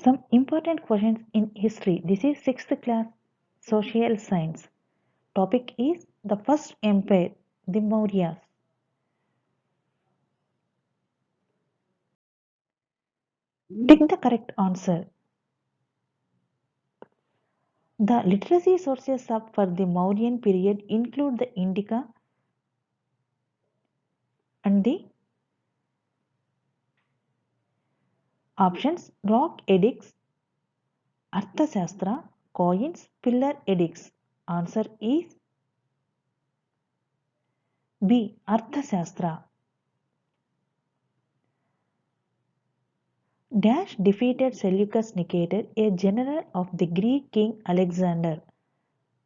Some important questions in history. This is 6th class social science. Topic is the first empire, the Mauryas. Pick the correct answer. The literacy sources of for the Mauryan period include the Indica and the options rock edicts, Arthashastra, coins, pillar edicts. Answer is B. Arthashastra. Dash defeated Seleucus Nicator, a general of the Greek king Alexander.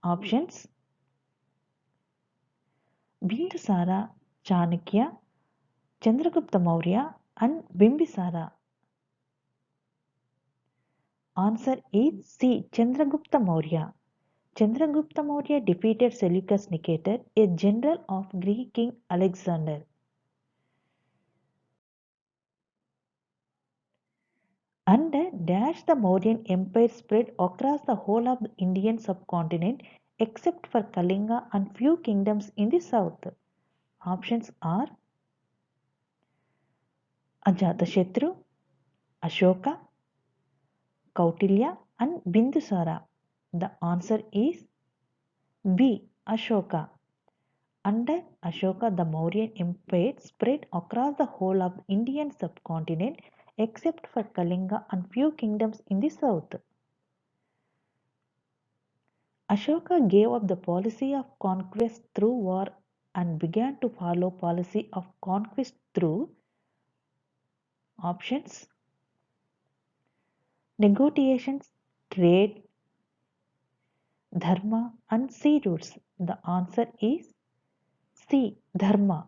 Options Bindusara, Chanakya, Chandragupta Maurya, and Bimbisara. Answer is C. Chandragupta Maurya. Chandragupta Maurya defeated Seleucus Nicator, a general of Greek king Alexander. Under Dash the Mauryan Empire spread across the whole of the Indian subcontinent except for Kalinga and few kingdoms in the south. Options are Ajatashatru, Ashoka, Kautilya, and Bindusara. The answer is B. Ashoka. Under Ashoka, the Mauryan Empire spread across the whole of the Indian subcontinent except for Kalinga and few kingdoms in the south. Ashoka gave up the policy of conquest through war and began to follow policy of conquest through options negotiations, trade, dharma and sea routes. The answer is C. Dharma.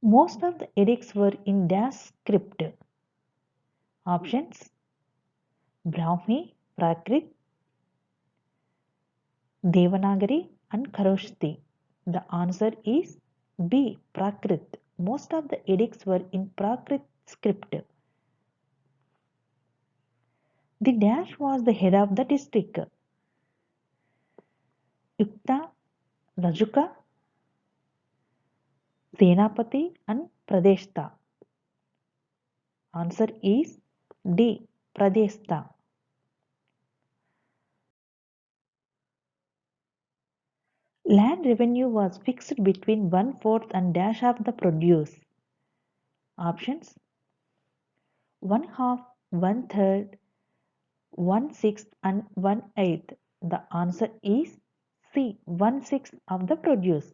Most of the edicts were in Dash script. Options Brahmi, Prakrit, Devanagari and Kharoshthi. The answer is B. Prakrit. Most of the edicts were in Prakrit script. The Dash was the head of the district. Yukta, Rajuka, Senapati and Pradeshta. Answer is D. Pradeshta. Land revenue was fixed between 1/4 and dash of the produce. Options 1/2, 1/3, 1/6 and 1/8. The answer is C. 1/6 of the produce.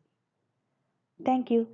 Thank you.